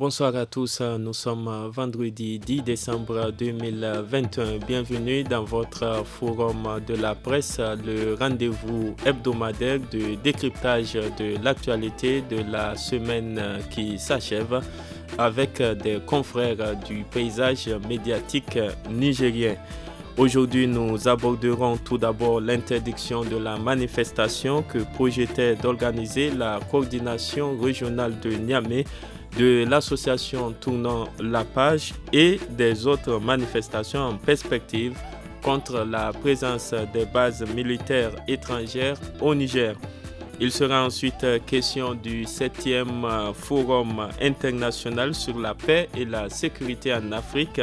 Bonsoir à tous, nous sommes vendredi 10 décembre 2021. Bienvenue dans votre forum de la presse, le rendez-vous hebdomadaire de décryptage de l'actualité de la semaine qui s'achève avec des confrères du paysage médiatique nigérien. Aujourd'hui, nous aborderons tout d'abord l'interdiction de la manifestation que projetait d'organiser la coordination régionale de Niamey de l'association Tournant la Page et des autres manifestations en perspective contre la présence des bases militaires étrangères au Niger. Il sera ensuite question du 7e Forum international sur la paix et la sécurité en Afrique,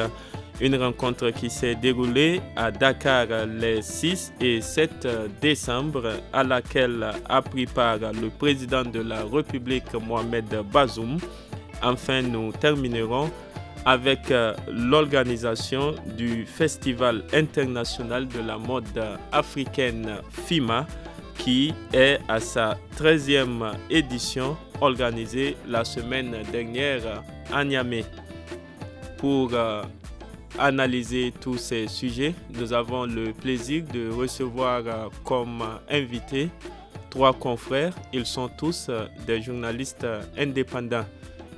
une rencontre qui s'est déroulée à Dakar les 6 et 7 décembre, à laquelle a pris part le président de la République Mohamed Bazoum. Enfin, nous terminerons avec l'organisation du Festival international de la mode africaine FIMA qui est à sa 13e édition organisée la semaine dernière à Niamey. Pour analyser tous ces sujets, nous avons le plaisir de recevoir comme invités 3 confrères. Ils sont tous des journalistes indépendants.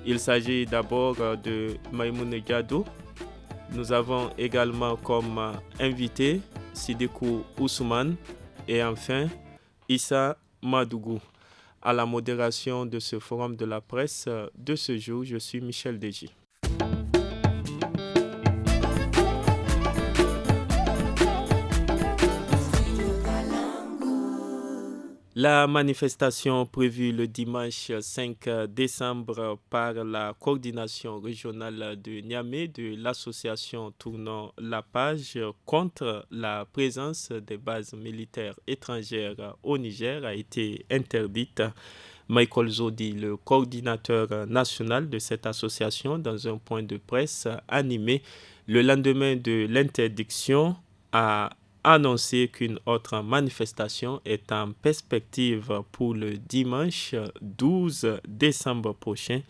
Il s'agit d'abord de Maïmoune Diado. Nous avons également comme invité Sidikou Ousmane et enfin Issa Madougou. À la modération de ce forum de la presse de ce jour, je suis Michel Deji. La manifestation prévue le dimanche 5 décembre par la coordination régionale de Niamey de l'association Tournant la Page contre la présence des bases militaires étrangères au Niger a été interdite. Michael Zodi, le coordinateur national de cette association, dans un point de presse animé le lendemain de l'interdiction, a annoncé qu'une autre manifestation est en perspective pour le dimanche 12 décembre prochain.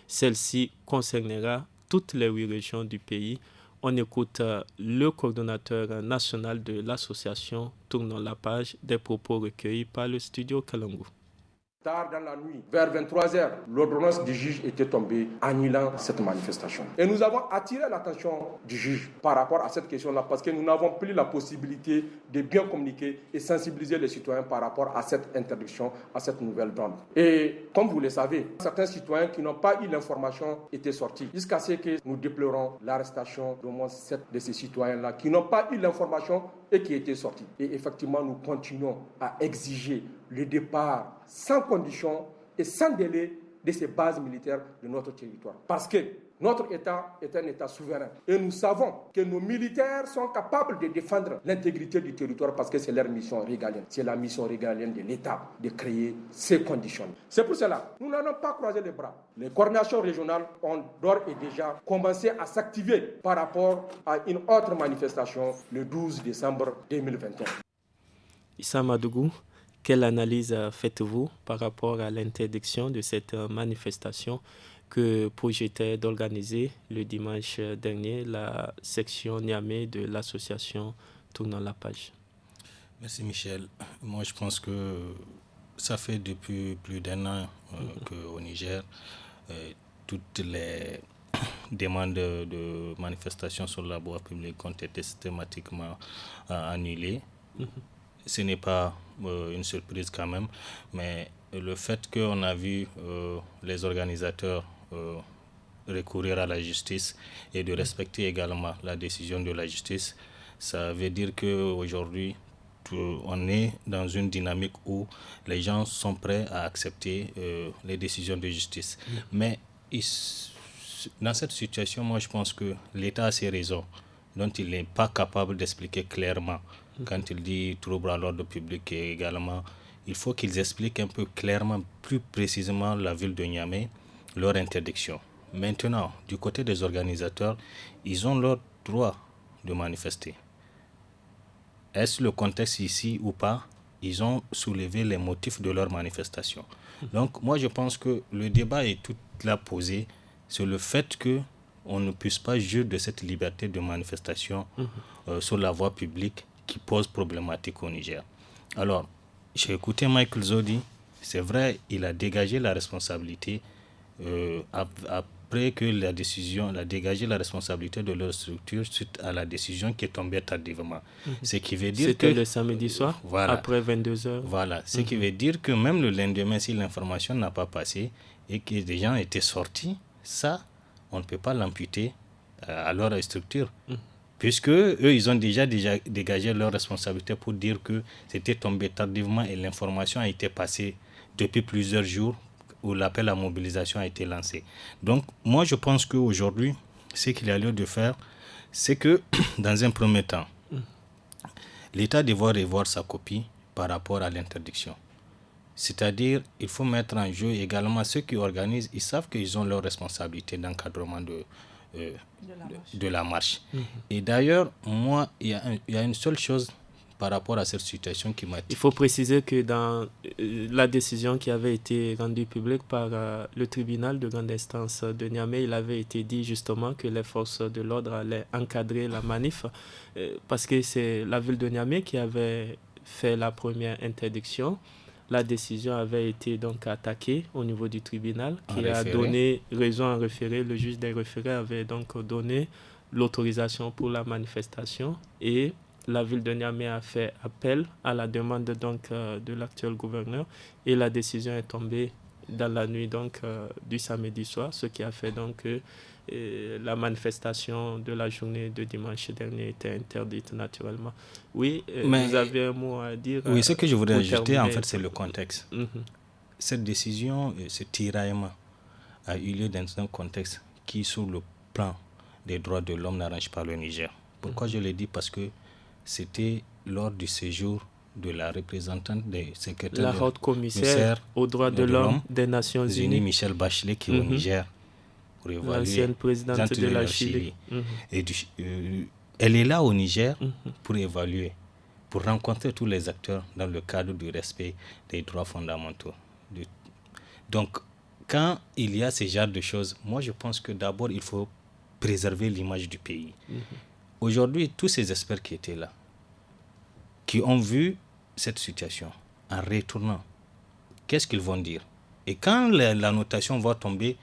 Celle-ci concernera toutes les 8 régions du pays. On écoute le coordonnateur national de l'association Tournons la Page, des propos recueillis par le studio Kalangu. Tard dans la nuit, vers 23h, l'ordonnance du juge était tombée, annulant cette manifestation. Et nous avons attiré l'attention du juge par rapport à cette question-là, parce que nous n'avons plus la possibilité de bien communiquer et sensibiliser les citoyens par rapport à cette interdiction, à cette nouvelle donne. Et comme vous le savez, certains citoyens qui n'ont pas eu l'information étaient sortis, jusqu'à ce que nous déplorons l'arrestation d'au moins 7 de ces citoyens-là qui n'ont pas eu l'information et qui étaient sortis. Et effectivement, nous continuons à exiger le départ sans condition et sans délai de ces bases militaires de notre territoire. Parce que notre État est un État souverain. Et nous savons que nos militaires sont capables de défendre l'intégrité du territoire parce que c'est leur mission régalienne. C'est la mission régalienne de l'État de créer ces conditions. C'est pour cela que nous n'allons pas croiser les bras. Les coordinations régionales ont d'ores et déjà commencé à s'activer par rapport à une autre manifestation le 12 décembre 2021. Issa Madougou, quelle analyse faites-vous par rapport à l'interdiction de cette manifestation que projetait d'organiser le dimanche dernier la section Niamey de l'association Tournant la Page? Merci Michel. Moi je pense que ça fait depuis plus d'1 an qu'au Niger, toutes les demandes de manifestation sur la voie publique ont été systématiquement annulées. Ce n'est pas une surprise quand même, mais le fait qu'on a vu les organisateurs recourir à la justice et de respecter également la décision de la justice, ça veut dire qu'aujourd'hui, on est dans une dynamique où les gens sont prêts à accepter les décisions de justice. Mais dans cette situation, moi je pense que l'État a ses raisons dont il n'est pas capable d'expliquer clairement. Quand il dit trouble à l'ordre public et également, il faut qu'ils expliquent un peu clairement, plus précisément la ville de Niamey, leur interdiction. Maintenant, du côté des organisateurs, ils ont leur droit de manifester. Est-ce le contexte ici ou pas? Ils ont soulevé les motifs de leur manifestation. Donc moi je pense que le débat est tout là posé c'est le fait qu'on ne puisse pas juger de cette liberté de manifestation sur la voie publique qui pose problématique au Niger. Alors, j'ai écouté Michael Zodi, c'est vrai, il a dégagé la responsabilité après que la décision, il a dégagé la responsabilité de leur structure suite à la décision qui est tombée tardivement. Ce qui veut dire C'était le samedi soir, voilà, après 22h. Voilà, ce qui veut dire que même le lendemain, si l'information n'a pas passé et que des gens étaient sortis, ça, on ne peut pas l'imputer à leur structure. Puisque eux, ils ont déjà dégagé leur responsabilité pour dire que c'était tombé tardivement et l'information a été passée depuis plusieurs jours où l'appel à mobilisation a été lancé. Donc, moi, je pense qu'aujourd'hui, ce qu'il y a lieu de faire, c'est que, dans un premier temps, l'État doit revoir sa copie par rapport à l'interdiction. C'est-à-dire, il faut mettre en jeu également ceux qui organisent, ils savent qu'ils ont leur responsabilité d'encadrement de la marche. Et d'ailleurs, moi, il y a une seule chose par rapport à cette situation qui m'a... Il faut préciser que dans la décision qui avait été rendue publique par le tribunal de grande instance de Niamey, il avait été dit justement que les forces de l'ordre allaient encadrer la manif parce que c'est la ville de Niamey qui avait fait la première interdiction. La décision avait été donc attaquée au niveau du tribunal qui a donné raison en référé. Le juge des référés avait donc donné l'autorisation pour la manifestation et la ville de Niamey a fait appel à la demande donc de l'actuel gouverneur et la décision est tombée dans la nuit donc du samedi soir, ce qui a fait donc que la manifestation de la journée de dimanche dernier était interdite naturellement. Oui, mais vous avez un mot à dire. Oui, ce que je voudrais ajouter en fait c'est le contexte. Cette décision, ce tiraillement a eu lieu dans un contexte qui sur le plan des droits de l'homme n'arrange pas le Niger. Pourquoi je le dis? Parce que c'était lors du séjour de la représentante des secrétaires la haute commissaire aux droits de l'homme des Nations Unies, Michelle Bachelet, qui est au Niger pour évaluer, l'ancienne présidente de la Chili. Et elle est là au Niger pour évaluer, pour rencontrer tous les acteurs dans le cadre du respect des droits fondamentaux. Donc, quand il y a ce genre de choses, moi je pense que d'abord il faut préserver l'image du pays. Aujourd'hui, tous ces experts qui étaient là, qui ont vu cette situation, en retournant, qu'est-ce qu'ils vont dire? Et quand la notation va tomber,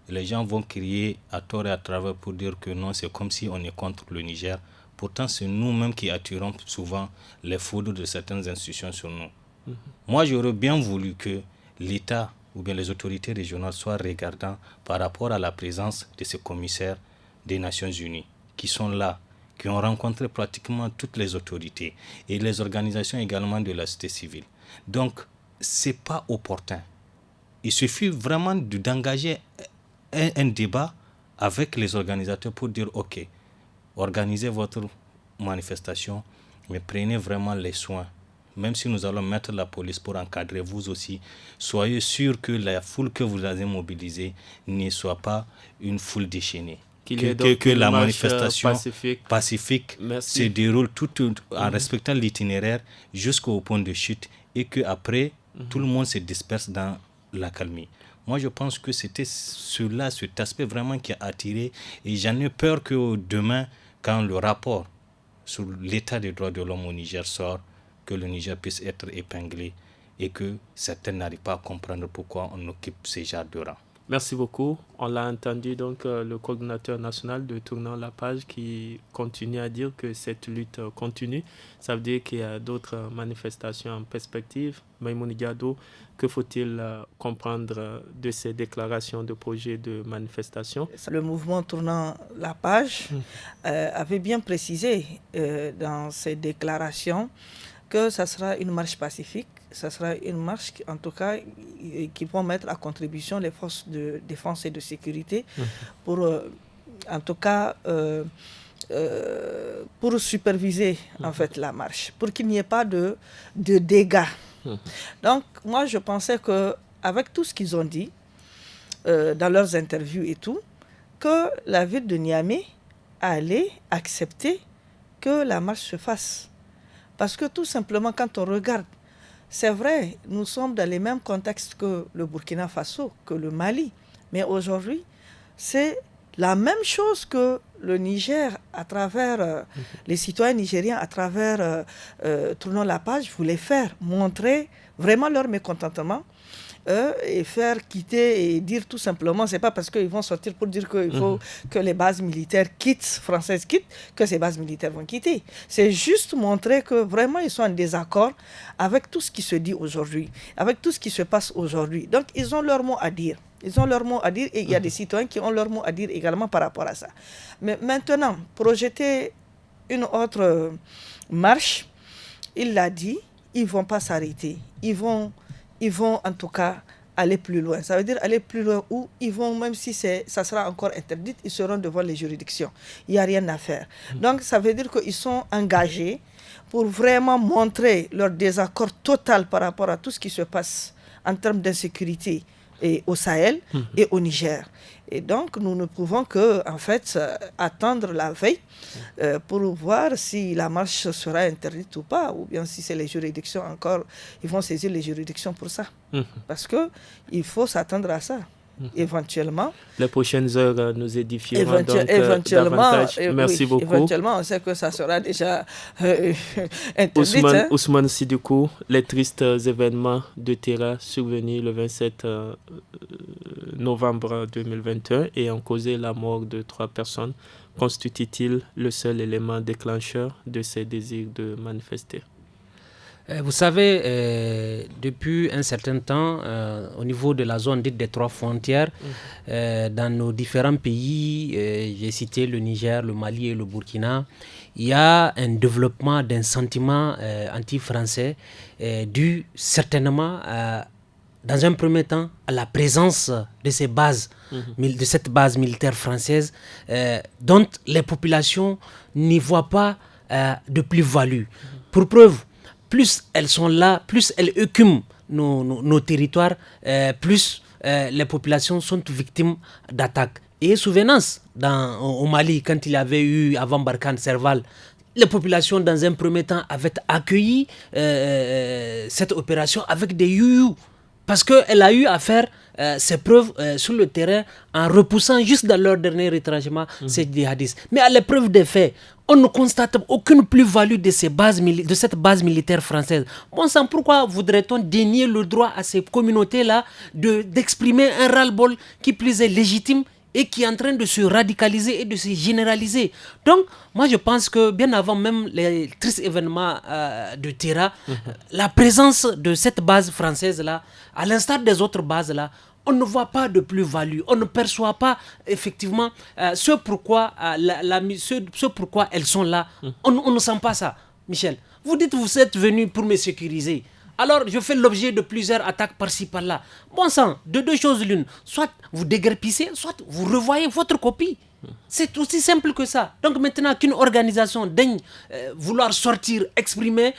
les gens vont crier à tort et à travers pour dire que non, c'est comme si on est contre le Niger. Pourtant, c'est nous-mêmes qui attirons souvent les foudres de certaines institutions sur nous. Moi, j'aurais bien voulu que l'État ou bien les autorités régionales soient regardants par rapport à la présence de ces commissaires des Nations Unies qui sont là, qui ont rencontré pratiquement toutes les autorités et les organisations également de la société civile. Donc, ce n'est pas opportun. Il suffit vraiment d'engager un débat avec les organisateurs pour dire « Ok, organisez votre manifestation, mais prenez vraiment les soins. Même si nous allons mettre la police pour encadrer, vous aussi, soyez sûr que la foule que vous avez mobilisée ne soit pas une foule déchaînée. » Que la manifestation pacifique se déroule tout en respectant l'itinéraire jusqu'au point de chute et qu'après, tout le monde se disperse dans l'accalmie. Moi, je pense que c'était cet aspect vraiment qui a attiré et j'en ai peur que demain, quand le rapport sur l'état des droits de l'homme au Niger sort, que le Niger puisse être épinglé et que certains n'arrivent pas à comprendre pourquoi on occupe ces genres de rangs. Merci beaucoup. On l'a entendu donc le coordinateur national de Tournant la page qui continue à dire que cette lutte continue. Ça veut dire qu'il y a d'autres manifestations en perspective. Maïmouni Diado, que faut-il comprendre de ces déclarations de projets de manifestation? Le mouvement Tournant la page avait bien précisé dans ses déclarations que ça sera une marche pacifique. Ça sera une marche, en tout cas, qui vont mettre à contribution les forces de défense et de sécurité pour, en tout cas, pour superviser en fait la marche, pour qu'il n'y ait pas de dégâts. Donc, moi, je pensais qu'avec tout ce qu'ils ont dit dans leurs interviews et tout, que la ville de Niamey allait accepter que la marche se fasse. Parce que tout simplement, quand on regarde, c'est vrai, nous sommes dans les mêmes contextes que le Burkina Faso, que le Mali. Mais aujourd'hui, c'est la même chose que le Niger, à travers les citoyens nigériens, à travers Tournons la page, voulaient faire, montrer vraiment leur mécontentement et faire quitter et dire tout simplement, c'est pas parce qu'ils vont sortir pour dire qu'il faut que les bases militaires françaises quittent, que ces bases militaires vont quitter. C'est juste montrer que vraiment ils sont en désaccord avec tout ce qui se dit aujourd'hui, avec tout ce qui se passe aujourd'hui. Donc ils ont leur mot à dire. Ils ont leur mot à dire et il y a des citoyens qui ont leur mot à dire également par rapport à ça. Mais maintenant, projeter une autre marche, il l'a dit, ils ne vont pas s'arrêter. Ils vont en tout cas aller plus loin. Ça veut dire aller plus loin où ils vont, même si ça sera encore interdit, ils seront devant les juridictions. Il n'y a rien à faire. Donc ça veut dire qu'ils sont engagés pour vraiment montrer leur désaccord total par rapport à tout ce qui se passe en termes d'insécurité et au Sahel et au Niger. Et donc, nous ne pouvons que, en fait, attendre la veille pour voir si la marche sera interdite ou pas, ou bien si c'est les juridictions encore, ils vont saisir les juridictions pour ça. Parce qu'il faut s'attendre à ça. Éventuellement. Les prochaines heures nous édifieront davantage. Merci beaucoup. Éventuellement, on sait que ça sera déjà interdit. Ousmane Sidikou, les tristes événements de Terra survenus le 27 novembre 2021 et ont causé la mort de 3 personnes, constitue-t-il le seul élément déclencheur de ces désirs de manifester? Vous savez, depuis un certain temps, au niveau de la zone dite des 3 frontières, dans nos différents pays, j'ai cité le Niger, le Mali et le Burkina, il y a un développement d'un sentiment anti-français dû certainement, dans un premier temps, à la présence de ces bases, de cette base militaire française, dont les populations n'y voient pas de plus-value. Pour preuve, plus elles sont là, plus elles écument nos territoires, plus les populations sont victimes d'attaques. Et souvenance, au Mali, quand il y avait eu, avant Barkhane, Serval, les populations, dans un premier temps, avaient accueilli cette opération avec des youyou, parce qu'elle a eu à faire ses preuves sur le terrain en repoussant juste dans leur dernier retranchement ces djihadistes. Mais à l'épreuve des faits, on ne constate aucune plus-value de cette base militaire française. Bon sang, pourquoi voudrait-on dénier le droit à ces communautés-là d'exprimer un ras-le-bol qui plus est légitime et qui est en train de se radicaliser et de se généraliser? Donc, moi je pense que bien avant même les tristes événements de Terra, la présence de cette base française-là, à l'instar des autres bases-là, on ne voit pas de plus-value, on ne perçoit pas effectivement ce pourquoi elles sont là. On ne sent pas ça, Michel. Vous dites que vous êtes venu pour me sécuriser. Alors, je fais l'objet de plusieurs attaques par-ci, par-là. Bon sang, de 2 choses l'une. Soit vous déguerpissez, soit vous revoyez votre copie. C'est aussi simple que ça. Donc maintenant qu'une organisation daigne vouloir sortir, exprimer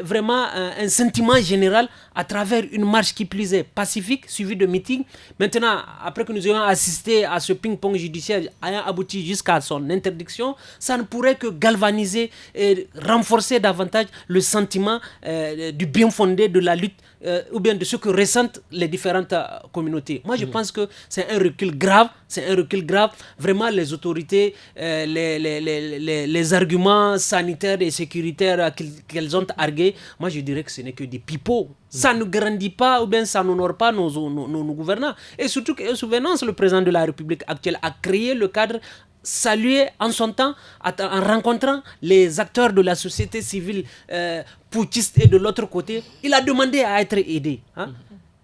vraiment un sentiment général à travers une marche qui plus est pacifique, suivie de meetings. Maintenant, après que nous ayons assisté à ce ping-pong judiciaire ayant abouti jusqu'à son interdiction, ça ne pourrait que galvaniser et renforcer davantage le sentiment du bien fondé de la lutte ou bien de ce que ressentent les différentes communautés. Moi, je pense que c'est un recul grave. Vraiment, les autorités, les arguments sanitaires et sécuritaires qu'elles ont argués, moi, je dirais que ce n'est que des pipeaux. Ça ne grandit pas ou bien ça n'honore pas nos gouvernants. Et surtout que, souvenance, le président de la République actuelle a créé le cadre salué en son temps en rencontrant les acteurs de la société civile putschiste et de l'autre côté, il a demandé à être aidé.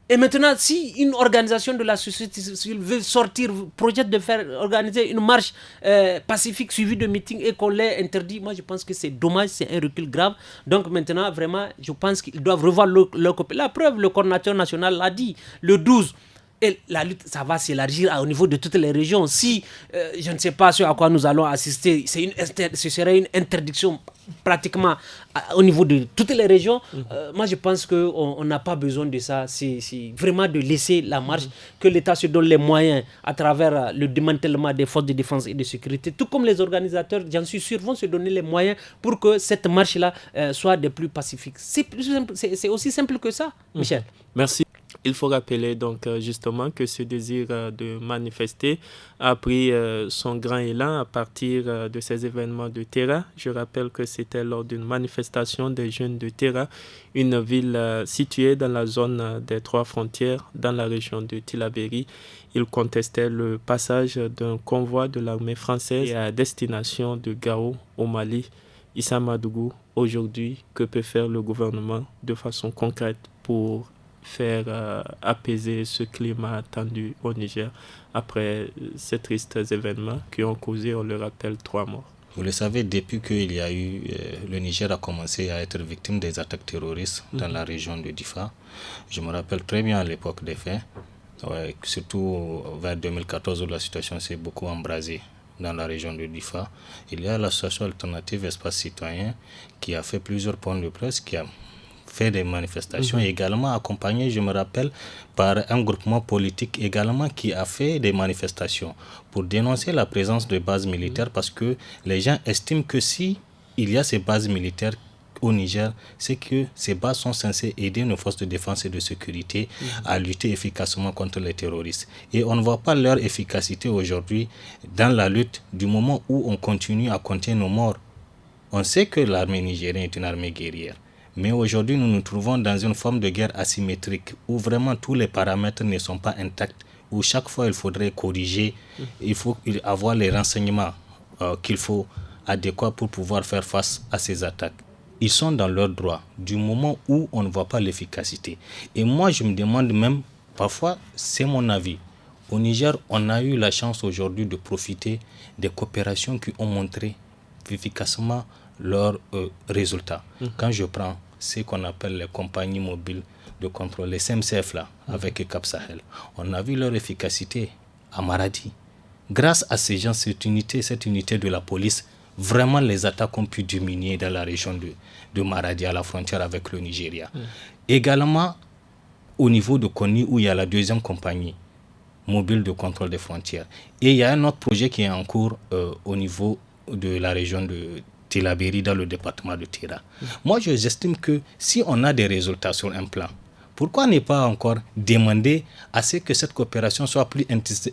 Et maintenant, si une organisation de la société civile veut sortir, projette de faire organiser une marche pacifique suivie de meetings et qu'on l'ait interdit, moi je pense que c'est dommage, c'est un recul grave. Donc maintenant, vraiment, je pense qu'ils doivent revoir leur copie. La preuve, le coordinateur national l'a dit, le 12. Et la lutte, ça va s'élargir au niveau de toutes les régions. Si, je ne sais pas ce à quoi nous allons assister, ce serait une interdiction pratiquement au niveau de toutes les régions. Moi, je pense qu'on n'a pas besoin de ça. C'est vraiment de laisser la marche, que l'État se donne les moyens à travers le démantèlement des forces de défense et de sécurité. Tout comme les organisateurs, j'en suis sûr, vont se donner les moyens pour que cette marche-là soit des plus pacifiques. C'est aussi simple que ça, Michel. Merci. Il faut rappeler donc justement que ce désir de manifester a pris son grand élan à partir de ces événements de Tera. Je rappelle que c'était lors d'une manifestation des jeunes de Tera, une ville située dans la zone des 3 frontières, dans la région de Tillabéri. Ils contestaient le passage d'un convoi de l'armée française à destination de Gao au Mali. Issa Madougou, aujourd'hui, que peut faire le gouvernement de façon concrète pour faire apaiser ce climat tendu au Niger après ces tristes événements qui ont causé, on le rappelle, 3 morts? Vous le savez, depuis que le Niger a commencé à être victime des attaques terroristes dans la région de Difa, je me rappelle très bien à l'époque des faits, surtout vers 2014 où la situation s'est beaucoup embrasée dans la région de Difa. Il y a l'association alternative Espace Citoyen qui a fait plusieurs points de presse, qui a fait des manifestations, également accompagné, je me rappelle, par un groupement politique également qui a fait des manifestations pour dénoncer la présence de bases militaires, parce que les gens estiment que si il y a ces bases militaires au Niger, c'est que ces bases sont censées aider nos forces de défense et de sécurité à lutter efficacement contre les terroristes. Et on ne voit pas leur efficacité aujourd'hui dans la lutte du moment où on continue à compter nos morts. On sait que l'armée nigérienne est une armée guerrière. Mais aujourd'hui, nous nous trouvons dans une forme de guerre asymétrique où vraiment tous les paramètres ne sont pas intacts, où chaque fois il faudrait corriger, il faut avoir les renseignements qu'il faut adéquats pour pouvoir faire face à ces attaques. Ils sont dans leurs droits du moment où on ne voit pas l'efficacité. Et moi, je me demande même, parfois, c'est mon avis, au Niger, on a eu la chance aujourd'hui de profiter des coopérations qui ont montré efficacement leurs résultats. Quand je prends ce qu'on appelle les compagnies mobiles de contrôle, les CMCF là, avec Cap Sahel, on a vu leur efficacité à Maradi. Grâce à ces gens, cette unité de la police, vraiment les attaques ont pu diminuer dans la région de Maradi, à la frontière avec le Nigeria. Également, au niveau de Koni, où il y a la 2e compagnie mobile de contrôle des frontières. Et il y a un autre projet qui est en cours au niveau de la région de Tillabéri, dans le département de Tera. Moi, j'estime que si on a des résultats sur un plan, pourquoi ne pas encore demander à ce que cette coopération soit plus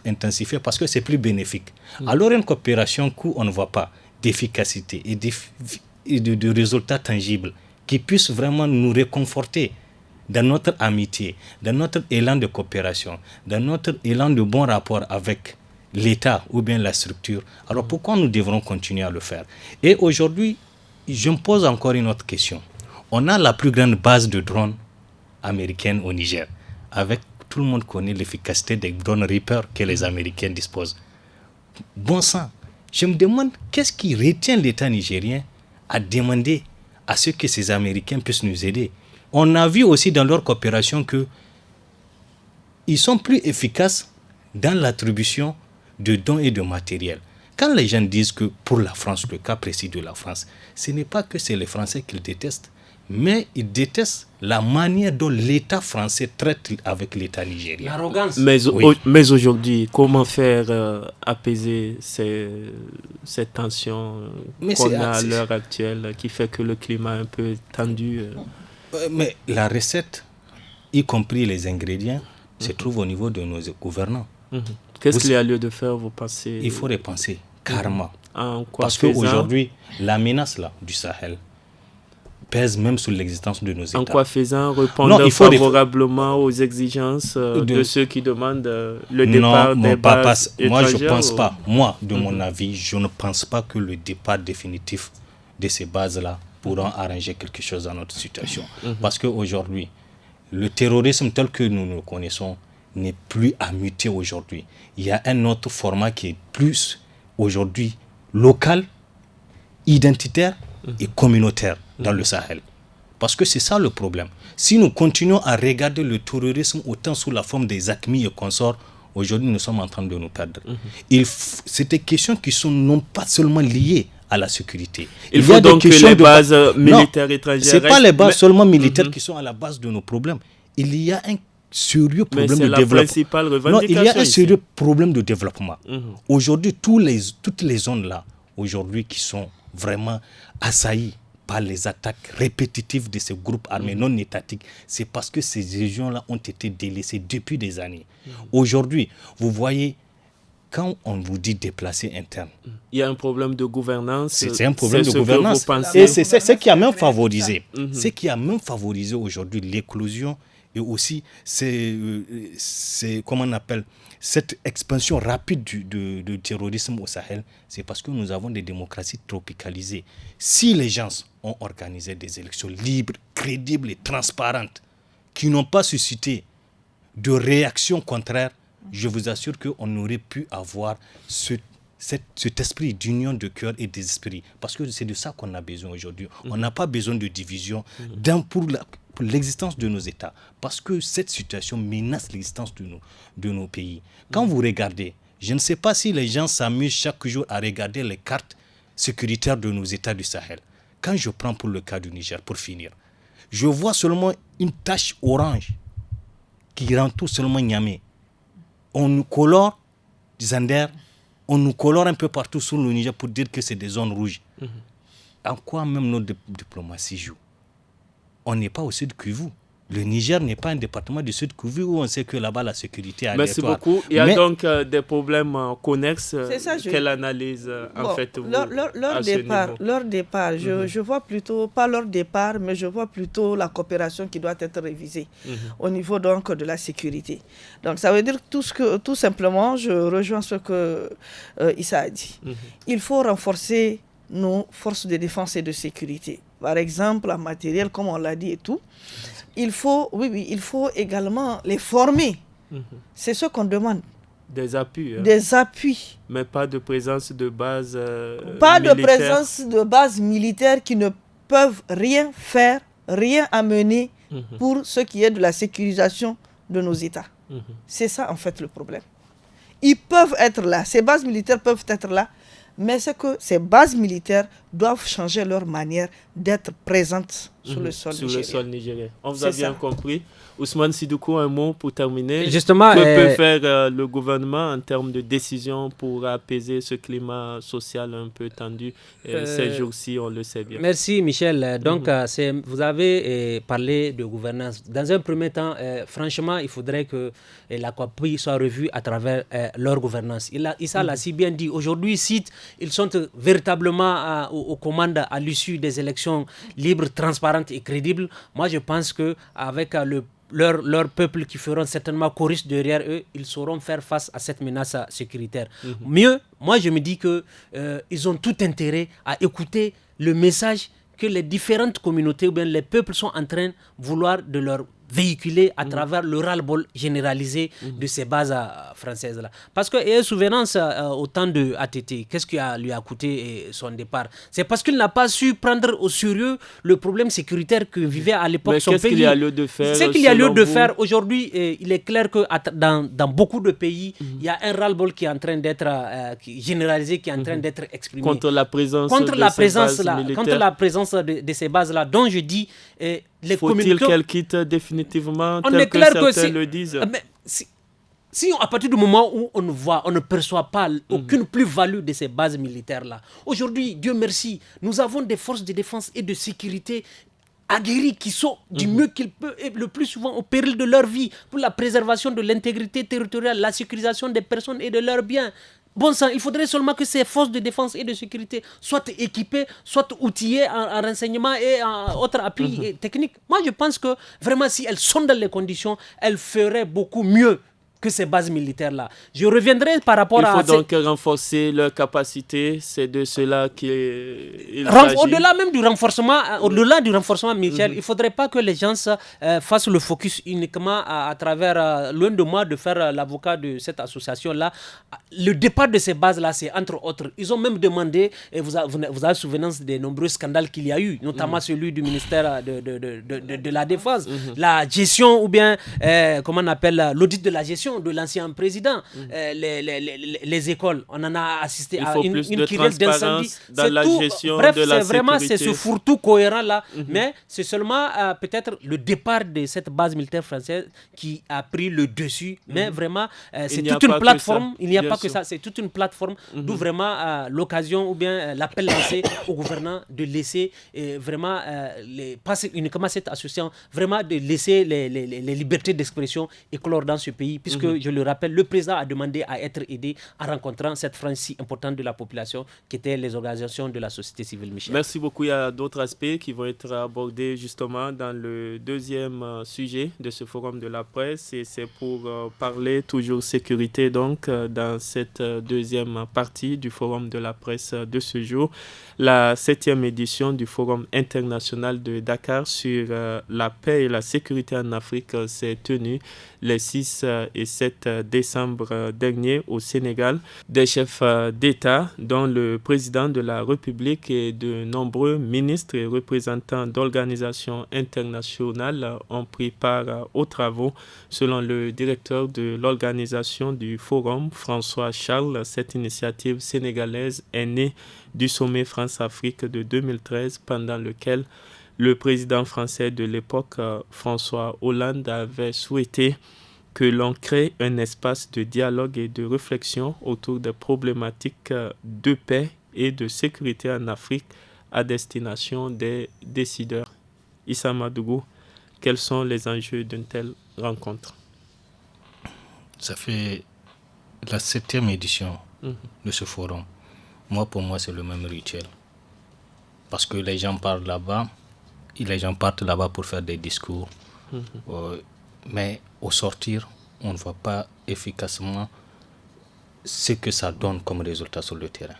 intensifiée, parce que c'est plus bénéfique. Alors une coopération où on ne voit pas d'efficacité et de résultats tangibles qui puissent vraiment nous réconforter dans notre amitié, dans notre élan de coopération, dans notre élan de bon rapport avec l'État ou bien la structure. Alors pourquoi nous devrons continuer à le faire? Et aujourd'hui, je me pose encore une autre question. On a la plus grande base de drones américaines au Niger. Avec, tout le monde connaît l'efficacité des drones Reaper que les Américains disposent. Bon sang, je me demande qu'est-ce qui retient l'État nigérien à demander à ce que ces Américains puissent nous aider. On a vu aussi dans leur coopération que ils sont plus efficaces dans l'attribution de dons et de matériel. Quand les gens disent que pour la France, le cas précis de la France, ce n'est pas que c'est les Français qu'ils détestent, mais ils détestent la manière dont l'État français traite avec l'État nigérien. L'arrogance. Mais aujourd'hui, comment faire apaiser ces tensions qu'on a à l'heure actuelle qui fait que le climat est un peu tendu Mais la recette, y compris les ingrédients, se trouve au niveau de nos gouvernants. Qu'est-ce qu'il y a lieu de faire, vous pensez? Il faut repenser carrément. Parce qu'aujourd'hui, la menace là, du Sahel pèse même sur l'existence de nos États. En quoi faisant? Répondre favorablement aux exigences de ceux qui demandent le départ des bases étrangères? Moi, je ne pense pas. Moi, de mon avis, je ne pense pas que le départ définitif de ces bases-là pourront arranger quelque chose dans notre situation. Parce qu'aujourd'hui, le terrorisme tel que nous le connaissons n'est plus à muter aujourd'hui. Il y a un autre format qui est plus aujourd'hui local, identitaire et communautaire dans le Sahel. Parce que c'est ça le problème. Si nous continuons à regarder le terrorisme autant sous la forme des AQMI et consorts, aujourd'hui nous sommes en train de nous perdre. C'est des questions qui sont non pas seulement liées à la sécurité. Il faut donc que les bases militaires étrangères... Ce n'est pas les bases seulement militaires qui sont à la base de nos problèmes. Il y a un sérieux problème de développement. Non, il y a un sérieux problème de développement. Aujourd'hui, toutes les zones là, aujourd'hui, qui sont vraiment assaillies par les attaques répétitives de ces groupes armés non étatiques, c'est parce que ces régions-là ont été délaissées depuis des années. Aujourd'hui, vous voyez, quand on vous dit déplacer interne, il y a un problème de gouvernance. C'est un problème de gouvernance. Et c'est ce qui a même favorisé. Ce qui a même favorisé aujourd'hui l'éclosion et aussi comment on appelle, cette expansion rapide du terrorisme au Sahel. C'est parce que nous avons des démocraties tropicalisées. Si les gens ont organisé des élections libres, crédibles et transparentes, qui n'ont pas suscité de réactions contraires, je vous assure qu'on aurait pu avoir cet esprit d'union de cœur et d'esprit. Parce que c'est de ça qu'on a besoin aujourd'hui. On n'a pas besoin de division pour l'existence de nos États. Parce que cette situation menace l'existence de nos pays. Quand vous regardez, je ne sais pas si les gens s'amusent chaque jour à regarder les cartes sécuritaires de nos États du Sahel. Quand je prends pour le cas du Niger, pour finir, je vois seulement une tache orange qui entoure seulement Niamey. On nous colore Zander, on nous colore un peu partout sur le Niger pour dire que c'est des zones rouges. En quoi même notre diplomatie joue? On n'est pas au sud que vous. Le Niger n'est pas un département du sud que vous où on sait que là-bas la sécurité est aléatoire. Merci beaucoup. Il y a donc des problèmes connexes. Quelle analyse leur départ, je vois plutôt, pas leur départ, mais je vois plutôt la coopération qui doit être révisée au niveau donc de la sécurité. Donc ça veut dire tout simplement, je rejoins ce que Issa a dit. Il faut renforcer nos forces de défense et de sécurité. Par exemple, en matériel, comme on l'a dit et tout. Il faut également les former. C'est ce qu'on demande. Des appuis. Des appuis. Mais pas de présence de base pas militaire. De présence de base militaire qui ne peuvent rien faire, rien amener pour ce qui est de la sécurisation de nos États. C'est ça en fait le problème. Ils peuvent être là, ces bases militaires peuvent être là, mais c'est que ces bases militaires doivent changer leur manière d'être présentes sur le sol nigérien. On vous a bien compris. Ousmane Sidoukou, un mot pour terminer. Justement, que peut faire le gouvernement en termes de décision pour apaiser ce climat social un peu tendu ces jours-ci, on le sait bien. Merci Michel. Donc, vous avez parlé de gouvernance. Dans un premier temps, franchement, il faudrait que la COPI soit revue à travers leur gouvernance. Issa l'a si bien dit. Aujourd'hui, ils sont véritablement aux commandes à l'issue des élections libres, transparentes et crédibles. Moi, je pense qu'avec leur peuple qui feront certainement chorus derrière eux, ils sauront faire face à cette menace sécuritaire. Mieux, moi je me dis qu'ils ont tout intérêt à écouter le message que les différentes communautés ou bien les peuples sont en train de vouloir de leur véhiculer à travers le ras-le-bol généralisé de ces bases françaises-là. Parce que souvenance au temps de ATT, qu'est-ce qui lui a coûté son départ? C'est parce qu'il n'a pas su prendre au sérieux le problème sécuritaire que vivait à l'époque son pays. Qu'est-ce qu'il y a lieu de faire? Ce qu'il y a lieu de faire aujourd'hui, il est clair que dans beaucoup de pays, il y a un ras-le-bol qui est en train d'être généralisé, qui est en train d'être exprimé. Contre la présence de ces bases-là, dont je dis... Faut-il qu'elle quitte définitivement, tel que certains le disent? Mais si à partir du moment où on ne perçoit pas aucune plus-value de ces bases militaires-là, aujourd'hui, Dieu merci, nous avons des forces de défense et de sécurité aguerris qui sont du mieux qu'ils peuvent et le plus souvent au péril de leur vie pour la préservation de l'intégrité territoriale, la sécurisation des personnes et de leurs biens. Bon sang, il faudrait seulement que ces forces de défense et de sécurité soient équipées, soient outillées en renseignement et en autres appuis techniques. Moi, je pense que vraiment, si elles sont dans les conditions, elles feraient beaucoup mieux que ces bases militaires-là. Je reviendrai par rapport à... Il faut donc renforcer leur capacité, c'est de cela qu'il s'agit. Au-delà du renforcement, Michel, il ne faudrait pas que les gens fassent le focus uniquement à travers, loin de moi de faire l'avocat de cette association-là. Le départ de ces bases-là, c'est entre autres. Ils ont même demandé, et vous avez souvenance des nombreux scandales qu'il y a eu, notamment celui du ministère de la Défense, la gestion ou bien, comment on appelle, l'audit de la gestion l'élection de l'ancien président, les écoles, on en a assisté à une querelle d'incendie. Dans la gestion bref, de la sécurité. C'est ce fourre-tout cohérent-là, mais c'est seulement peut-être le départ de cette base militaire française qui a pris le dessus, mais vraiment, c'est toute une plateforme, il n'y a pas que ça, c'est toute une plateforme, d'où vraiment l'occasion ou bien l'appel lancé au gouvernement de laisser vraiment, pas uniquement cette association, vraiment de laisser les libertés d'expression éclore dans ce pays, puisque, je le rappelle, le président a demandé à être aidé en rencontrant cette frange si importante de la population qui étaient les organisations de la société civile. Michel. Merci beaucoup. Il y a d'autres aspects qui vont être abordés justement dans le deuxième sujet de ce forum de la presse, et c'est pour parler toujours sécurité donc dans cette deuxième partie du forum de la presse de ce jour. La 7e édition du forum international de Dakar sur la paix et la sécurité en Afrique s'est tenue les 6 et 7 décembre dernier au Sénégal. Des chefs d'État, dont le président de la République et de nombreux ministres et représentants d'organisations internationales ont pris part aux travaux. Selon le directeur de l'organisation du forum, François Charles, cette initiative sénégalaise est née du sommet France-Afrique de 2013, pendant lequel le président français de l'époque, François Hollande, avait souhaité que l'on crée un espace de dialogue et de réflexion autour des problématiques de paix et de sécurité en Afrique à destination des décideurs. Issa Madougou, quels sont les enjeux d'une telle rencontre? Ça fait la 7e édition de ce forum. Pour moi, c'est le même rituel. Parce que les gens partent là-bas pour faire des discours. Mais au sortir, on ne voit pas efficacement ce que ça donne comme résultat sur le terrain.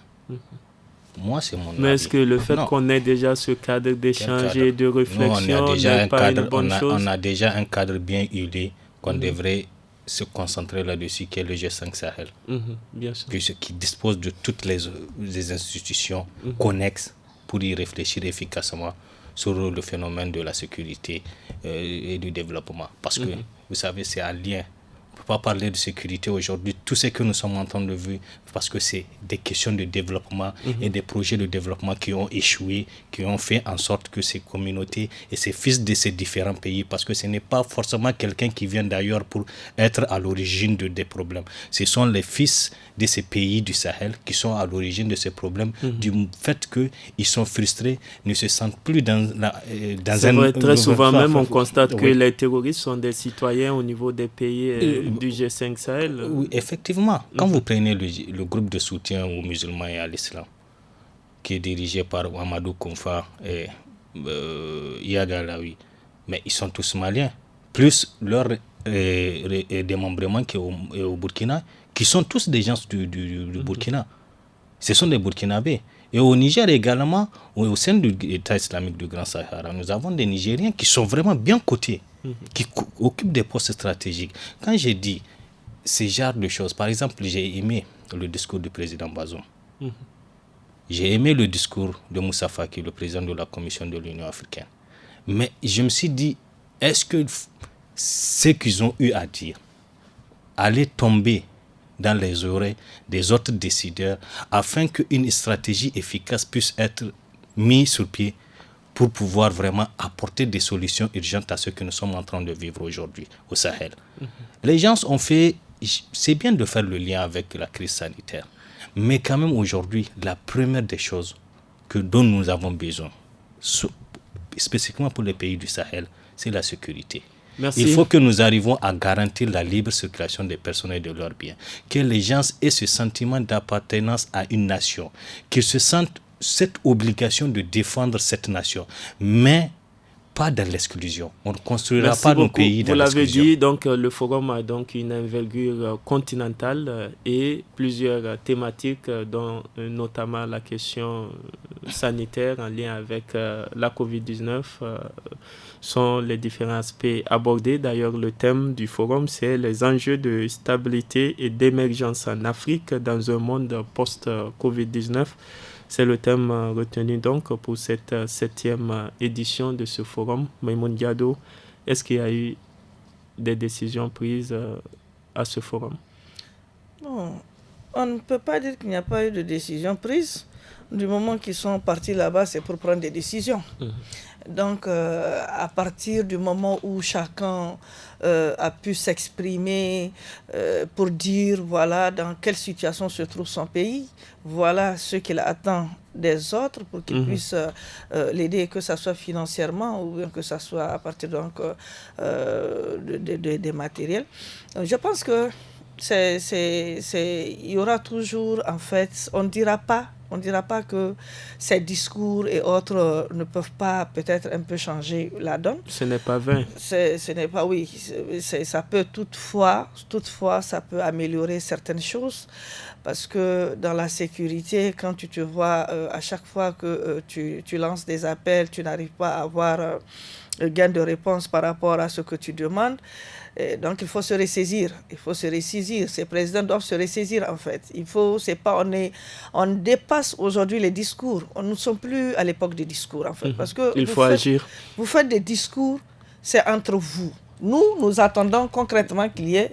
Moi, c'est mon avis. Mais est-ce que le fait qu'on ait déjà ce cadre d'échange et de réflexion n'est pas une bonne chose? On a déjà un cadre bien huilé qu'on devrait se concentrer là-dessus, qui est le G5 Sahel, bien sûr. Qui dispose de toutes les institutions connexes pour y réfléchir efficacement sur le phénomène de la sécurité et du développement. Parce que, vous savez, c'est un lien. On ne peut pas parler de sécurité aujourd'hui, tout ce que nous sommes en train de vivre, parce que c'est des questions de développement et des projets de développement qui ont échoué, qui ont fait en sorte que ces communautés et ces fils de ces différents pays, parce que ce n'est pas forcément quelqu'un qui vient d'ailleurs pour être à l'origine des problèmes. Ce sont les fils de ces pays du Sahel qui sont à l'origine de ces problèmes, du fait qu'ils sont frustrés, ne se sentent plus dans c'est vrai, très souvent même on constate que les terroristes sont des citoyens au niveau des pays du G5 Sahel. Oui, effectivement. Quand vous prenez le groupe de soutien aux musulmans et à l'islam, qui est dirigé par Amadou Koumfa et Iyad Alaoui, mais ils sont tous maliens, plus leur démembrement qui est au Burkina, qui sont tous des gens du Burkina. Ce sont des Burkinabés. Et au Niger également, au sein de l'État islamique du Grand Sahara, nous avons des Nigériens qui sont vraiment bien cotés, qui occupent des postes stratégiques. Quand j'ai dit ce genre de choses, par exemple, j'ai aimé le discours du président Bazoum. J'ai aimé le discours de Moussa Faki, le président de la Commission de l'Union africaine. Mais je me suis dit, est-ce que ce qu'ils ont eu à dire allait tomber dans les oreilles des autres décideurs afin qu'une stratégie efficace puisse être mise sur pied pour pouvoir vraiment apporter des solutions urgentes à ce que nous sommes en train de vivre aujourd'hui au Sahel. Les gens ont fait, c'est bien de faire le lien avec la crise sanitaire, mais quand même aujourd'hui, la première des choses dont nous avons besoin, spécifiquement pour les pays du Sahel, c'est la sécurité. Merci. Il faut que nous arrivions à garantir la libre circulation des personnes et de leurs biens. Que les gens aient ce sentiment d'appartenance à une nation. Qu'ils se sentent cette obligation de défendre cette nation. Mais pas dans l'exclusion. On ne construira pas nos pays dans l'exclusion. Vous l'avez dit, donc, le forum a donc une envergure continentale et plusieurs thématiques, dont notamment la question sanitaire en lien avec la COVID-19, sont les différents aspects abordés. D'ailleurs, le thème du forum, c'est les enjeux de stabilité et d'émergence en Afrique dans un monde post-COVID-19. C'est le thème retenu donc pour cette 7e édition de ce forum. Maïmoun Diado, est-ce qu'il y a eu des décisions prises à ce forum? Bon, on ne peut pas dire qu'il n'y a pas eu de décision prise. Du moment qu'ils sont partis là-bas, c'est pour prendre des décisions. Donc, à partir du moment où chacun a pu s'exprimer pour dire, voilà, dans quelle situation se trouve son pays, voilà ce qu'il attend des autres pour qu'ils puissent l'aider, que ce soit financièrement ou bien que ce soit à partir donc, des matériels. Je pense que il y aura toujours, en fait, on ne dira pas que ces discours et autres ne peuvent pas peut-être un peu changer la donne. Ce n'est pas vain. Ce n'est pas, oui. Ça peut toutefois, ça peut améliorer certaines choses. Parce que dans la sécurité, quand tu te vois, à chaque fois que tu lances des appels, tu n'arrives pas à avoir gain de réponse par rapport à ce que tu demandes. Et donc il faut se ressaisir. Ces présidents doivent se ressaisir en fait. On dépasse aujourd'hui les discours. Nous ne sommes plus à l'époque des discours en fait. Parce que il faut agir. Vous faites des discours, c'est entre vous. Nous attendons concrètement qu'il y ait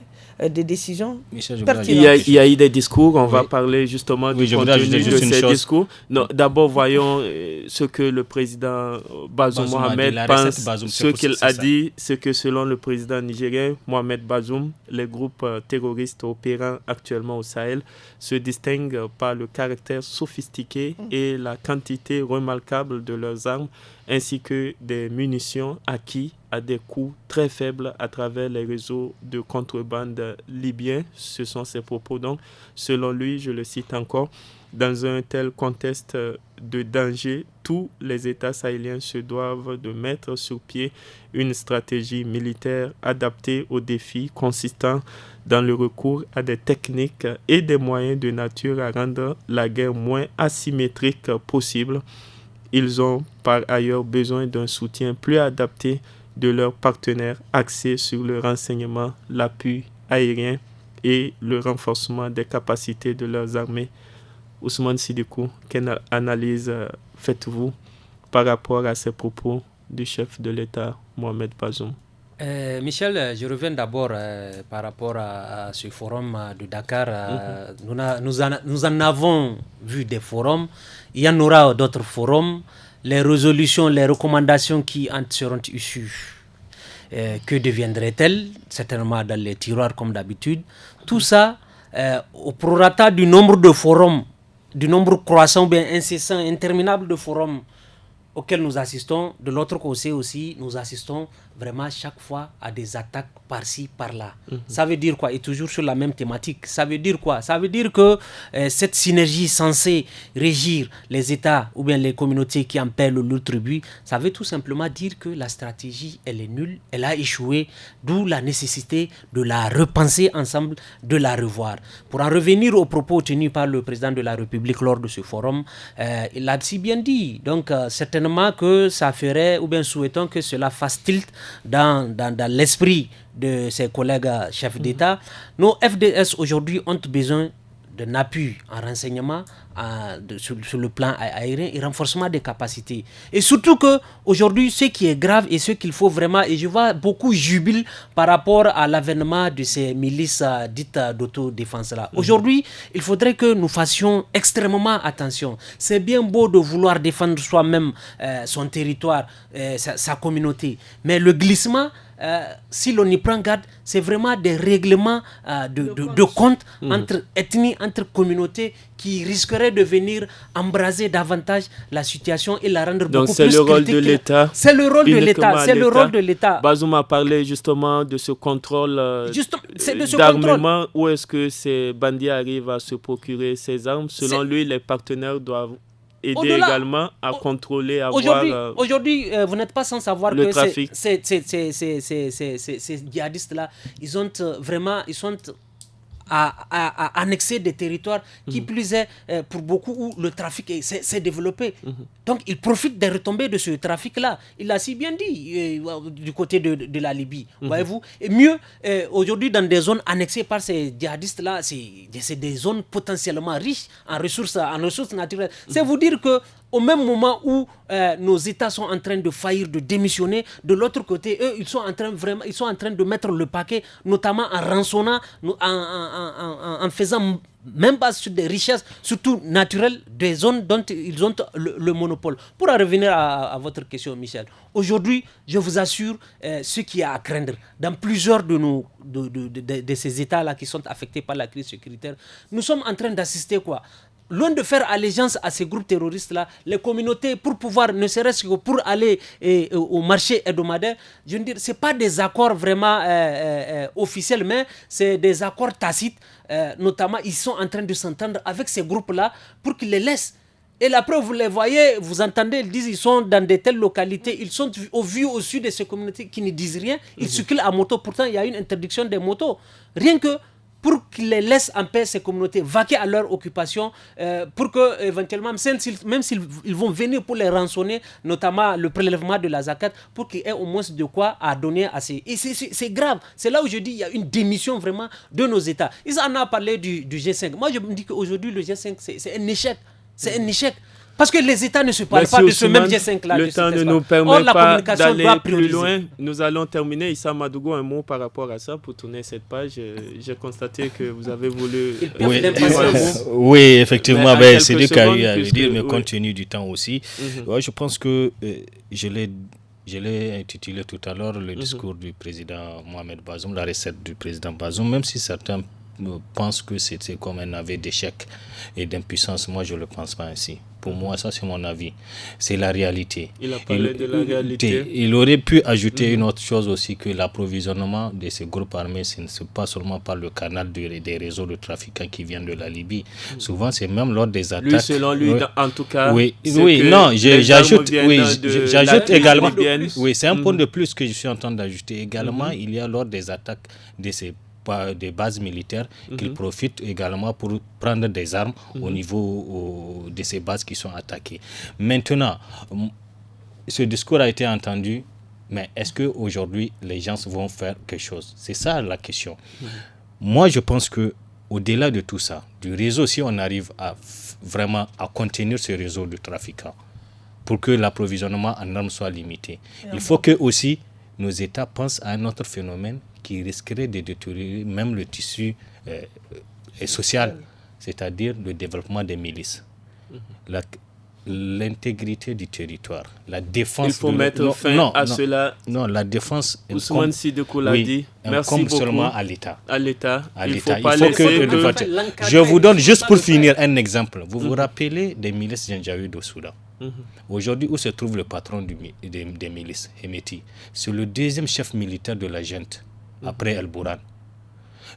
des décisions pertinentes. Il y a eu des discours, on va parler justement du contenu de ces discours. Non, d'abord, voyons ce que le président Bazoum Mohamed pense, ce qu'il a dit, ce que selon le président nigérien Mohamed Bazoum, les groupes terroristes opérant actuellement au Sahel se distinguent par le caractère sophistiqué et la quantité remarquable de leurs armes, ainsi que des munitions acquises à des coûts très faibles à travers les réseaux de contrebande libyens. Ce sont ses propos. Donc, selon lui, je le cite encore, dans un tel contexte de danger, tous les États sahéliens se doivent de mettre sur pied une stratégie militaire adaptée aux défis consistant dans le recours à des techniques et des moyens de nature à rendre la guerre moins asymétrique possible. Ils ont par ailleurs besoin d'un soutien plus adapté de leurs partenaires axés sur le renseignement, l'appui aérien et le renforcement des capacités de leurs armées. Ousmane Sidikou, quelle analyse faites-vous par rapport à ces propos du chef de l'État, Mohamed Bazoum? Michel, je reviens d'abord par rapport à ce forum de Dakar. Nous en avons vu des forums. Il y en aura d'autres forums. Les résolutions, les recommandations qui en seront issues, que deviendraient-elles? Certainement dans les tiroirs comme d'habitude. Tout ça, au prorata du nombre de forums, du nombre croissant, bien incessant, interminable de forums auxquels nous assistons. De l'autre côté aussi, nous assistons vraiment chaque fois à des attaques par-ci, par-là. Ça veut dire quoi? Et toujours sur la même thématique. Ça veut dire quoi? Ça veut dire que cette synergie censée régir les États ou bien les communautés qui en paient le tribut, ça veut tout simplement dire que la stratégie, elle est nulle, elle a échoué, d'où la nécessité de la repenser ensemble, de la revoir. Pour en revenir aux propos tenus par le président de la République lors de ce forum, il a si bien dit. Donc, certainement que ça ferait, ou bien souhaitons que cela fasse tilt dans l'esprit de ses collègues chefs d'État. Nos FDS aujourd'hui ont besoin d'un appui en renseignement sur le plan aérien et renforcement des capacités. Et surtout qu'aujourd'hui, ce qui est grave et ce qu'il faut vraiment, et je vois beaucoup jubile par rapport à l'avènement de ces milices dites d'autodéfense-là. Aujourd'hui, il faudrait que nous fassions extrêmement attention. C'est bien beau de vouloir défendre soi-même son territoire, sa communauté, mais le glissement, si l'on y prend garde, c'est vraiment des règlements de compte entre ethnies, entre communautés qui risqueraient de venir embraser davantage la situation et la rendre beaucoup plus critique. Donc c'est le rôle de l'État. C'est le rôle de l'État. C'est le rôle de l'État. Bazoum a parlé justement de ce contrôle d'armement. Où est-ce que ces bandits arrivent à se procurer ces armes? Selon lui, les partenaires doivent aider également à contrôler, à voir Aujourd'hui, vous n'êtes pas sans savoir le que trafic. Ces djihadistes-là, ils sont à annexer des territoires qui plus est pour beaucoup où le trafic s'est développé. Donc ils profitent des retombées de ce trafic-là. Il l'a si bien dit du côté de la Libye, voyez-vous. Et mieux, aujourd'hui dans des zones annexées par ces djihadistes-là, c'est des zones potentiellement riches en ressources naturelles. C'est vous dire que au même moment où nos États sont en train de faillir, de démissionner, de l'autre côté, eux, ils sont en train de mettre le paquet, notamment en rançonnant, en faisant même pas sur des richesses, surtout naturelles, des zones dont ils ont le monopole. Pour en revenir à votre question, Michel, aujourd'hui, je vous assure, ce qu'il y a à craindre, dans plusieurs de ces États-là qui sont affectés par la crise sécuritaire, nous sommes en train d'assister quoi ? Loin de faire allégeance à ces groupes terroristes-là, les communautés, pour pouvoir, ne serait-ce que pour aller au marché hebdomadaire, je veux dire, ce n'est pas des accords vraiment officiels, mais c'est des accords tacites. Notamment, ils sont en train de s'entendre avec ces groupes-là pour qu'ils les laissent. Et la preuve, vous les voyez, vous entendez, ils disent qu'ils sont dans de telles localités, ils sont au vu au sud de ces communautés qui ne disent rien, ils circulent à moto, pourtant il y a une interdiction des motos. Rien que pour qu'ils les laissent en paix, ces communautés, vaquer à leur occupation, pour que, éventuellement, même s'ils vont venir pour les rançonner, notamment le prélèvement de la zakat, pour qu'ils aient au moins de quoi à donner à ces... Et c'est grave. C'est là où je dis qu'il y a une démission vraiment de nos États. Ils en ont parlé du G5. Moi, je me dis qu'aujourd'hui, le G5, c'est un échec. C'est un échec. Parce que les États ne se parlent pas de ce même G5-là. Le temps ne nous permet pas d'aller plus loin. Nous allons terminer. Issa Madougou, un mot par rapport à ça pour tourner cette page. J'ai constaté que vous avez voulu... Oui, effectivement. C'est lui qui a eu à le dire, mais compte tenu du temps aussi. Je pense que je l'ai intitulé tout à l'heure, le discours du président Mohamed Bazoum, la recette du président Bazoum, même si certains pensent que c'était comme un aveu d'échec et d'impuissance. Moi, je ne le pense pas ainsi. Pour moi, ça, c'est mon avis. C'est la réalité. Il a parlé de la réalité. Il aurait pu ajouter une autre chose aussi, que l'approvisionnement de ces groupes armés, ce n'est pas seulement par le canal des réseaux de trafiquants qui viennent de la Libye. Souvent, c'est même lors des attaques. Lui, selon lui, en tout cas... j'ajoute également... Oui, c'est un point de plus que je suis en train d'ajouter. Également, il y a lors des attaques de ces des bases militaires qu'ils profitent également pour prendre des armes au niveau de ces bases qui sont attaquées. Maintenant, ce discours a été entendu, mais est-ce qu'aujourd'hui les gens vont faire quelque chose? C'est ça la question. Moi, je pense que au-delà de tout ça, du réseau, si on arrive à vraiment à contenir ce réseau de trafiquants pour que l'approvisionnement en armes soit limité, il faut que aussi nos États pensent à un autre phénomène qui risquerait de détruire même le tissu social, c'est-à-dire le développement des milices. L'intégrité du territoire, la défense... Il faut mettre fin à cela. Non, la défense... Ousmane Sidikou l'a dit. Merci beaucoup. Seulement à l'État. À l'État. Il faut Je vous donne juste pour finir un exemple. Vous vous rappelez des milices Janjaweed au Soudan? Aujourd'hui, où se trouve le patron des milices, Hemeti? C'est le deuxième chef militaire de la junte, après El-Bourhan.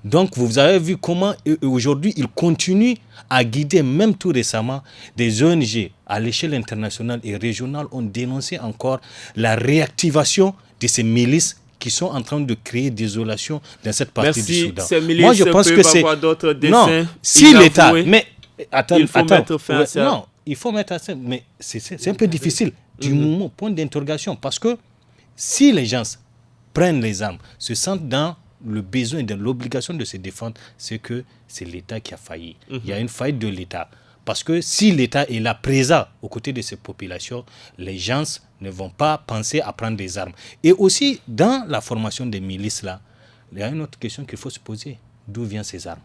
Donc, vous avez vu comment aujourd'hui, il continue à guider, même tout récemment, des ONG à l'échelle internationale et régionale ont dénoncé encore la réactivation de ces milices qui sont en train de créer désolation dans cette partie du Soudan. Ces milices. Moi, je pense que c'est... d'autres dessins. Non, si l'État... Mais il faut mettre fin à ça. Non, il faut mettre à ça, mais c'est un peu difficile du moment, point d'interrogation, parce que si les gens prennent les armes, se sentent dans le besoin et dans l'obligation de se défendre, c'est que c'est l'État qui a failli. Il y a une faillite de l'État. Parce que si l'État est là présent aux côtés de ces populations, les gens ne vont pas penser à prendre des armes. Et aussi, dans la formation des milices, là, il y a une autre question qu'il faut se poser. D'où viennent ces armes?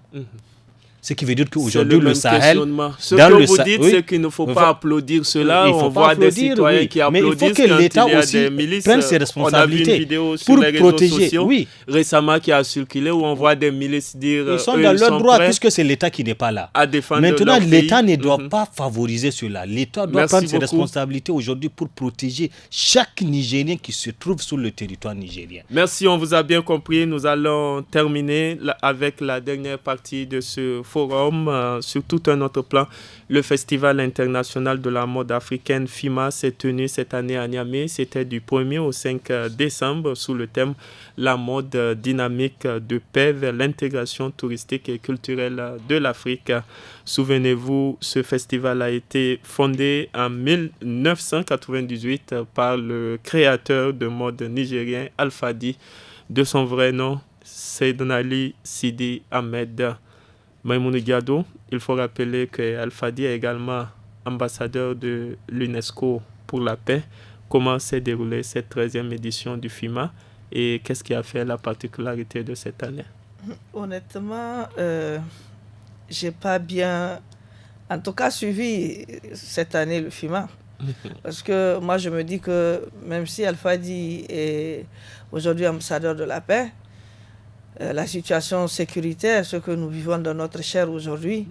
Ce qui veut dire qu'aujourd'hui, le Sahel... Ce que vous dites, c'est qu'il ne faut pas applaudir cela. On voit des citoyens qui applaudissent quand il y a des milices. Prenne ses responsabilités. On a vu une vidéo sur les réseaux sociaux récemment qui a circulé où on voit des milices dire... Ils sont dans leur droit puisque c'est l'État qui n'est pas là. Maintenant, l'État ne doit pas favoriser cela. L'État doit prendre ses responsabilités aujourd'hui pour protéger chaque Nigérien qui se trouve sur le territoire nigérien. Merci, on vous a bien compris. Nous allons terminer avec la dernière partie de ce forum sur tout un autre plan. Le Festival international de la mode africaine FIMA s'est tenu cette année à Niamey. C'était du 1er au 5 décembre sous le thème La mode dynamique de paix vers l'intégration touristique et culturelle de l'Afrique. Souvenez-vous, ce festival a été fondé en 1998 par le créateur de mode nigérien Alfadi, de son vrai nom Seydnali Sidi Ahmed. Maïmouna Diado, il faut rappeler que Alfadi est également ambassadeur de l'UNESCO pour la paix. Comment s'est déroulée cette 13e édition du FIMA et qu'est-ce qui a fait la particularité de cette année? Honnêtement, j'ai pas bien, en tout cas, suivi cette année le FIMA. Parce que moi, je me dis que même si Al-Fadi est aujourd'hui ambassadeur de la paix, la situation sécuritaire, ce que nous vivons dans notre chair aujourd'hui,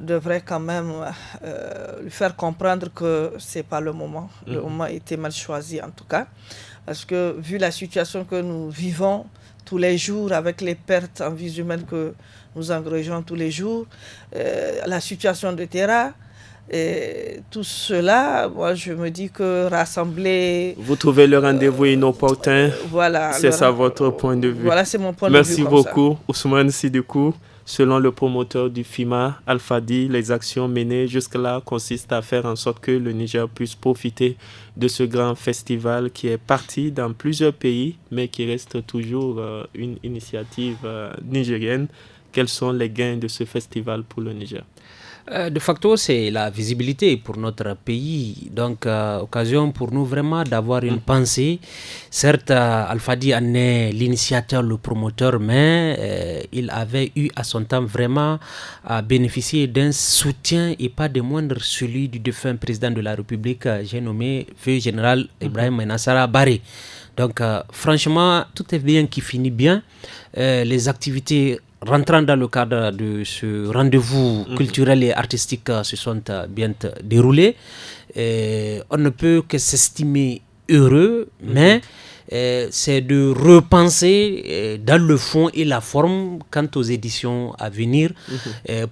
devrait quand même lui faire comprendre que ce n'est pas le moment. Le moment a été mal choisi en tout cas. Parce que vu la situation que nous vivons tous les jours, avec les pertes en vies humaines que nous engageons tous les jours, la situation de terrain, et tout cela, moi je me dis que rassembler... Vous trouvez le rendez-vous inopportun? Voilà. C'est ça votre point de vue? Voilà, c'est mon point de vue. Merci beaucoup, Ousmane Sidikou. Selon le promoteur du FIMA, Al-Fadi, les actions menées jusque-là consistent à faire en sorte que le Niger puisse profiter de ce grand festival qui est parti dans plusieurs pays, mais qui reste toujours une initiative nigérienne. Quels sont les gains de ce festival pour le Niger? De facto, c'est la visibilité pour notre pays. Donc, occasion pour nous vraiment d'avoir une pensée. Certes, Al-Fadi en est l'initiateur, le promoteur, mais il avait eu à son temps vraiment à bénéficier d'un soutien et pas de moindre celui du défunt président de la République, j'ai nommé Feu Général Ibrahim Maïnassara Baré. Donc, franchement, tout est bien qui finit bien. Les activités rentrant dans le cadre de ce rendez-vous culturel et artistique se sont bien déroulés. On ne peut que s'estimer heureux, mais c'est de repenser dans le fond et la forme quant aux éditions à venir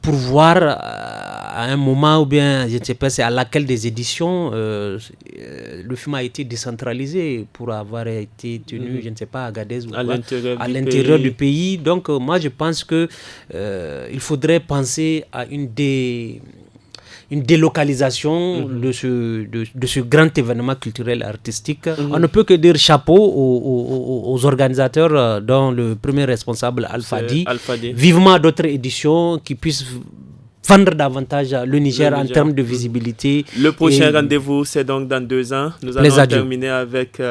pour voir à un moment ou bien, je ne sais pas, c'est à laquelle des éditions le film a été décentralisé pour avoir été tenu, je ne sais pas, à Agadez ou à l'intérieur du pays. Donc moi je pense que il faudrait penser à une délocalisation de ce grand événement culturel et artistique. On ne peut que dire chapeau aux organisateurs, dont le premier responsable Al-Fadi. Vivement d'autres éditions qui puissent vendre davantage le Niger en termes de visibilité. Le prochain rendez-vous, c'est donc dans 2 ans. Nous allons terminer avec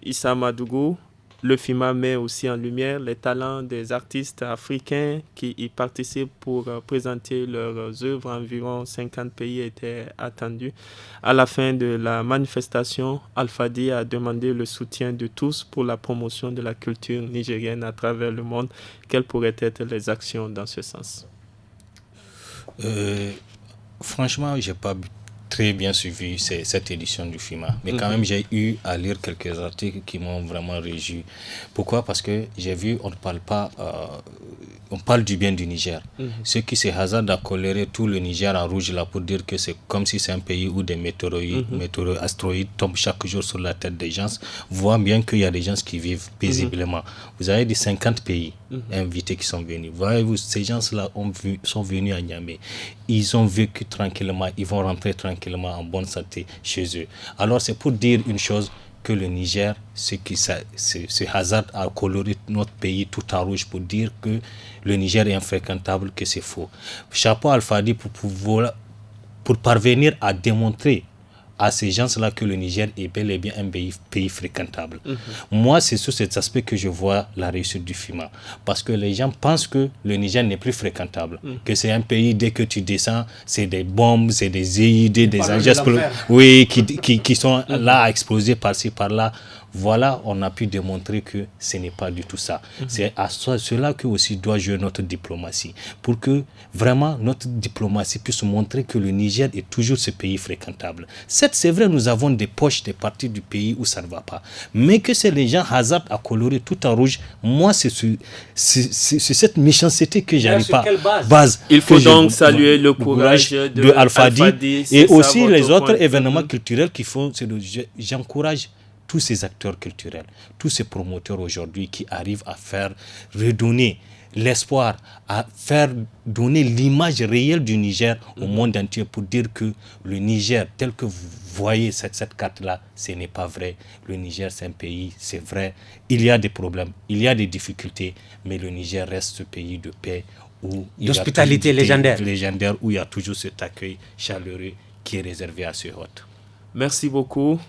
Issa Madougou. Le FIMA met aussi en lumière les talents des artistes africains qui y participent pour présenter leurs œuvres. Environ 50 pays étaient attendus. À la fin de la manifestation, Al-Fadi a demandé le soutien de tous pour la promotion de la culture nigérienne à travers le monde. Quelles pourraient être les actions dans ce sens? Franchement, je n'ai pas très bien suivi cette édition du FIMA. Mais quand même, j'ai eu à lire quelques articles qui m'ont vraiment réjoui. Pourquoi? Parce que j'ai vu, on ne parle pas... on parle du bien du Niger. Ceux qui se hasardent à colorer tout le Niger en rouge là pour dire que c'est comme si c'est un pays où des astéroïdes tombent chaque jour sur la tête des gens, voient bien qu'il y a des gens qui vivent paisiblement. Vous avez des 50 pays invités qui sont venus. Voyez-vous, ces gens-là sont venus à Niamey. Ils ont vécu tranquillement, ils vont rentrer tranquillement en bonne santé chez eux. Alors c'est pour dire une chose, que le Niger, ce hasard à colorer notre pays tout en rouge pour dire que le Niger est infréquentable, que c'est faux. Chapeau Al-Fadi pour parvenir à démontrer à ces gens-là que le Niger est bel et bien un pays fréquentable. Moi, c'est sur cet aspect que je vois la réussite du FIMA. Parce que les gens pensent que le Niger n'est plus fréquentable. Que c'est un pays, dès que tu descends, c'est des bombes, c'est des EID, des engins qui sont là à exploser par-ci, par-là. Voilà, on a pu démontrer que ce n'est pas du tout ça. C'est à cela que aussi doit jouer notre diplomatie. Pour que vraiment notre diplomatie puisse montrer que le Niger est toujours ce pays fréquentable. C'est vrai, nous avons des poches, des parties du pays où ça ne va pas. Mais que c'est les gens hasardent à colorer tout en rouge, moi, c'est cette méchanceté que j'arrive pas. Base Il faut donc saluer le courage de Al-Fadi et aussi les autres événements culturels qui font. J'encourage tous ces acteurs culturels, tous ces promoteurs aujourd'hui qui arrivent à faire redonner l'espoir, à faire donner l'image réelle du Niger au monde entier pour dire que le Niger, tel que vous voyez cette carte-là, ce n'est pas vrai. Le Niger, c'est un pays, c'est vrai. Il y a des problèmes, il y a des difficultés, mais le Niger reste ce pays de paix, d'hospitalité légendaire, où il y a toujours cet accueil chaleureux qui est réservé à ce hôte. Merci beaucoup.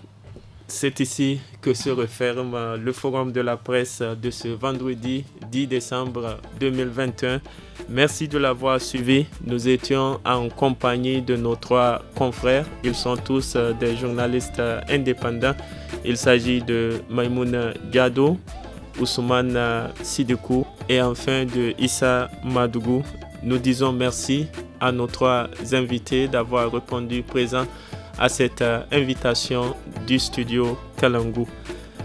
C'est ici que se referme le forum de la presse de ce vendredi 10 décembre 2021. Merci de l'avoir suivi. Nous étions en compagnie de nos 3 confrères. Ils sont tous des journalistes indépendants. Il s'agit de Maïmouna Diado, Ousmane Sidikou et enfin de Issa Madougou. Nous disons merci à nos 3 invités d'avoir répondu présent à cette invitation du studio Kalangu.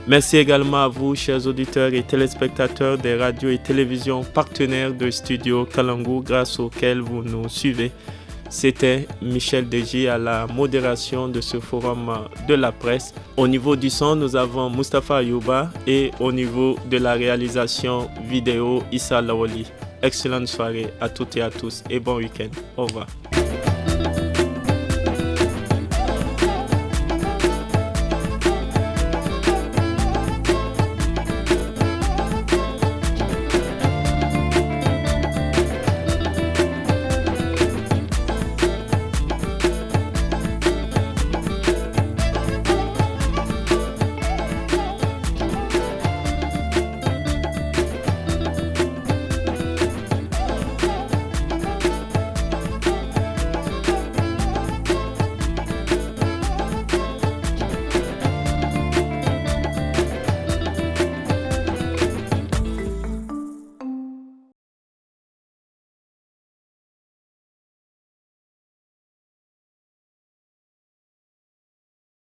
Merci également à vous, chers auditeurs et téléspectateurs des radios et télévisions partenaires de studio Kalangu grâce auxquels vous nous suivez. C'était Michel Deji à la modération de ce forum de la presse. Au niveau du son, nous avons Mustapha Ayouba et au niveau de la réalisation vidéo, Issa Lawali. Excellente soirée à toutes et à tous et bon week-end. Au revoir.